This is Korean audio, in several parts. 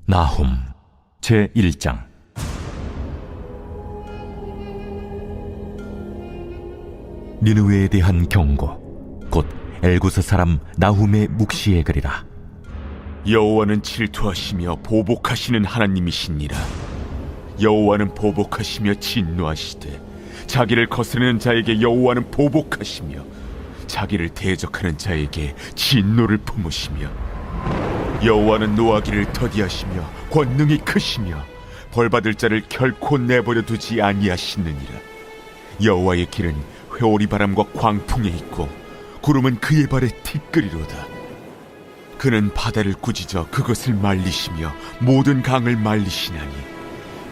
나훔 제1장. 니느웨에 대한 경고, 곧 엘구스 사람 나훔의 묵시에 그리라. 여호와는 질투하시며 보복하시는 하나님이시니라. 여호와는 보복하시며 진노하시되 자기를 거스르는 자에게 여호와는 보복하시며 자기를 대적하는 자에게 진노를 품으시며, 여호와는 노하기를 더디하시며 권능이 크시며 벌받을 자를 결코 내버려 두지 아니하시느니라. 여호와의 길은 회오리 바람과 광풍에 있고 구름은 그의 발에 티끌이로다. 그는 바다를 꾸짖어 그것을 말리시며 모든 강을 말리시나니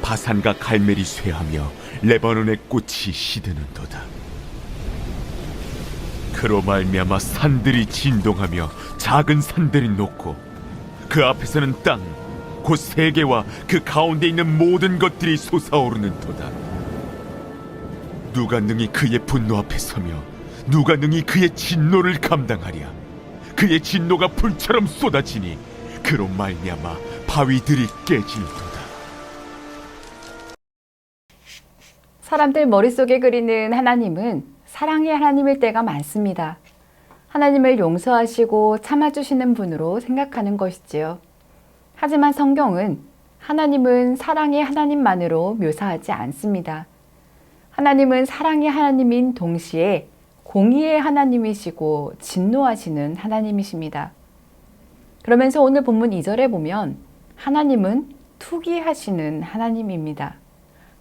바산과 갈멜이 쇠하며 레바논의 꽃이 시드는도다. 그로 말미암아 산들이 진동하며 작은 산들이 녹고 그 앞에서는 땅 곧 세계와 그 가운데 있는 모든 것들이 솟아오르는도다. 누가 능히 그의 분노 앞에 서며 누가 능히 그의 진노를 감당하랴. 그의 진노가 불처럼 쏟아지니 그로 말미암아 바위들이 깨질도다. 사람들 머릿속에 그리는 하나님은 사랑의 하나님일 때가 많습니다. 하나님을 용서하시고 참아주시는 분으로 생각하는 것이지요. 하지만 성경은 하나님은 사랑의 하나님만으로 묘사하지 않습니다. 하나님은 사랑의 하나님인 동시에 공의의 하나님이시고 진노하시는 하나님이십니다. 그러면서 오늘 본문 2절에 보면 하나님은 투기하시는 하나님입니다.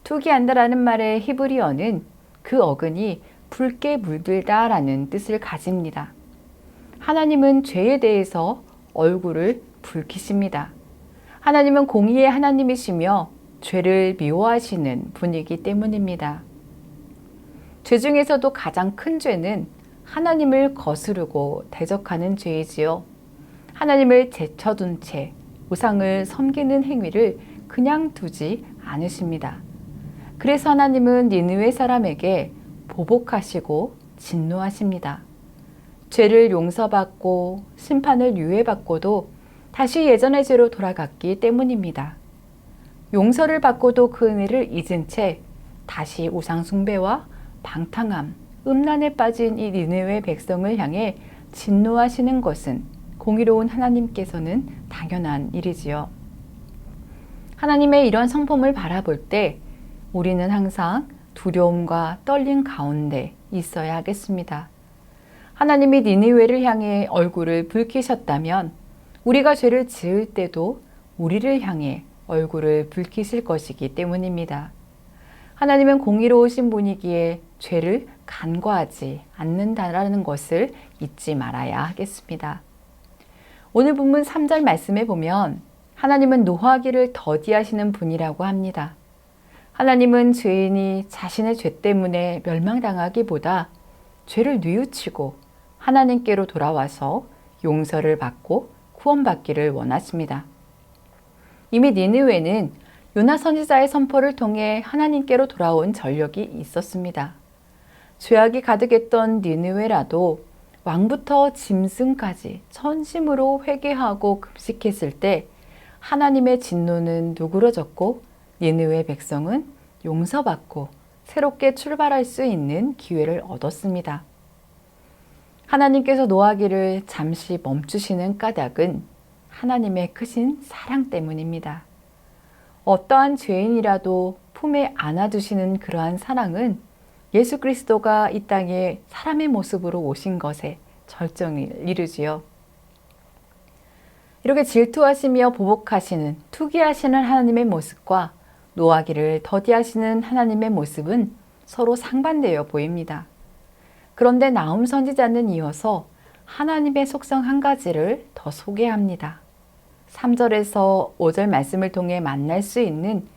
투기한다라는 말의 히브리어는 그 어근이 붉게 물들다라는 뜻을 가집니다. 하나님은 죄에 대해서 얼굴을 붉히십니다. 하나님은 공의의 하나님이시며 죄를 미워하시는 분이기 때문입니다. 죄 중에서도 가장 큰 죄는 하나님을 거스르고 대적하는 죄이지요. 하나님을 제쳐둔 채 우상을 섬기는 행위를 그냥 두지 않으십니다. 그래서 하나님은 니느웨 사람에게 보복하시고 진노하십니다. 죄를 용서받고 심판을 유예받고도 다시 예전의 죄로 돌아갔기 때문입니다. 용서를 받고도 그 은혜를 잊은 채 다시 우상 숭배와 방탕함, 음란에 빠진 이 니느웨 백성을 향해 진노하시는 것은 공의로운 하나님께서는 당연한 일이지요. 하나님의 이런 성품을 바라볼 때 우리는 항상 두려움과 떨림 가운데 있어야 하겠습니다. 하나님이 니느웨를 향해 얼굴을 붉히셨다면 우리가 죄를 지을 때도 우리를 향해 얼굴을 붉히실 것이기 때문입니다. 하나님은 공의로우신 분이기에 죄를 간과하지 않는다라는 것을 잊지 말아야 하겠습니다. 오늘 본문 3절 말씀에 보면 하나님은 노하기를 더디하시는 분이라고 합니다. 하나님은 죄인이 자신의 죄 때문에 멸망당하기보다 죄를 뉘우치고 하나님께로 돌아와서 용서를 받고 구원받기를 원하십니다. 이미 니느웨는 요나 선지자의 선포를 통해 하나님께로 돌아온 전력이 있었습니다. 죄악이 가득했던 니느웨라도 왕부터 짐승까지 전심으로 회개하고 금식했을 때 하나님의 진노는 누그러졌고 니느웨 백성은 용서받고 새롭게 출발할 수 있는 기회를 얻었습니다. 하나님께서 노하기를 잠시 멈추시는 까닭은 하나님의 크신 사랑 때문입니다. 어떠한 죄인이라도 품에 안아주시는 그러한 사랑은 예수 그리스도가 이 땅에 사람의 모습으로 오신 것에 절정을 이루지요. 이렇게 질투하시며 보복하시는 투기하시는 하나님의 모습과 노하기를 더디하시는 하나님의 모습은 서로 상반되어 보입니다. 그런데 나훔 선지자는 이어서 하나님의 속성 한 가지를 더 소개합니다. 3절에서 5절 말씀을 통해 만날 수 있는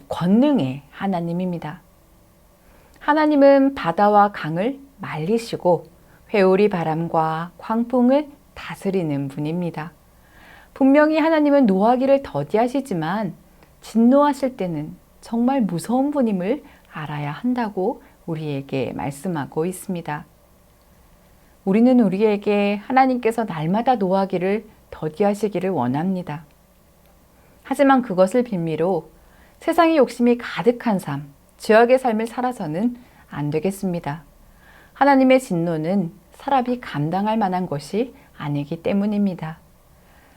권능의 하나님입니다. 하나님은 바다와 강을 말리시고 회오리 바람과 광풍을 다스리는 분입니다. 분명히 하나님은 노하기를 더디하시지만 진노하실 때는 정말 무서운 분임을 알아야 한다고 우리에게 말씀하고 있습니다. 우리는 우리에게 하나님께서 날마다 노하기를 더디하시기를 원합니다. 하지만 그것을 빌미로 세상의 욕심이 가득한 삶, 죄악의 삶을 살아서는 안 되겠습니다. 하나님의 진노는 사람이 감당할 만한 것이 아니기 때문입니다.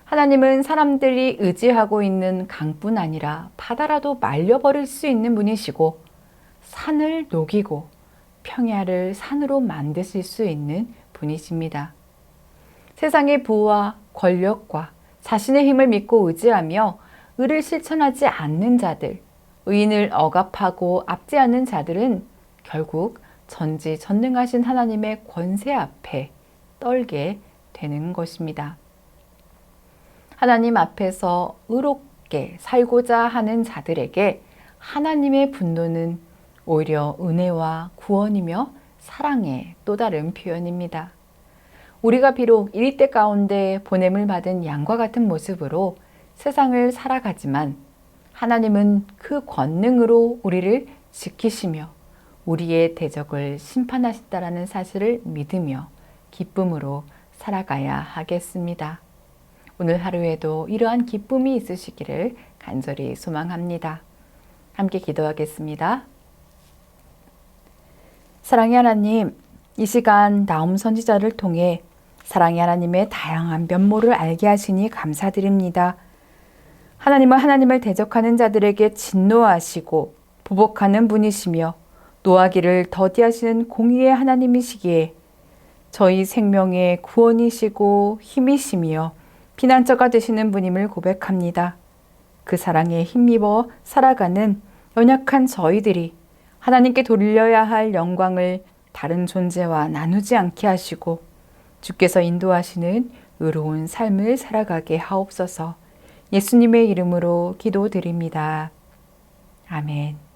하나님은 사람들이 의지하고 있는 강뿐 아니라 바다라도 말려버릴 수 있는 분이시고 산을 녹이고 평야를 산으로 만드실 수 있는 분이십니다. 세상의 부와 권력과 자신의 힘을 믿고 의지하며 의를 실천하지 않는 자들, 의인을 억압하고 압제하는 자들은 결국 전지전능하신 하나님의 권세 앞에 떨게 되는 것입니다. 하나님 앞에서 의롭게 살고자 하는 자들에게 하나님의 분노는 오히려 은혜와 구원이며 사랑의 또 다른 표현입니다. 우리가 비록 이리때 가운데 보냄을 받은 양과 같은 모습으로 세상을 살아가지만 하나님은 그 권능으로 우리를 지키시며 우리의 대적을 심판하신다라는 사실을 믿으며 기쁨으로 살아가야 하겠습니다. 오늘 하루에도 이러한 기쁨이 있으시기를 간절히 소망합니다. 함께 기도하겠습니다. 사랑의 하나님, 이 시간 나움 선지자를 통해 사랑의 하나님의 다양한 면모를 알게 하시니 감사드립니다. 하나님은 하나님을 대적하는 자들에게 진노하시고 보복하는 분이시며 노하기를 더디하시는 공의의 하나님이시기에 저희 생명의 구원이시고 힘이시며 피난처가 되시는 분임을 고백합니다. 그 사랑에 힘입어 살아가는 연약한 저희들이 하나님께 돌려야 할 영광을 다른 존재와 나누지 않게 하시고 주께서 인도하시는 의로운 삶을 살아가게 하옵소서. 예수님의 이름으로 기도드립니다. 아멘.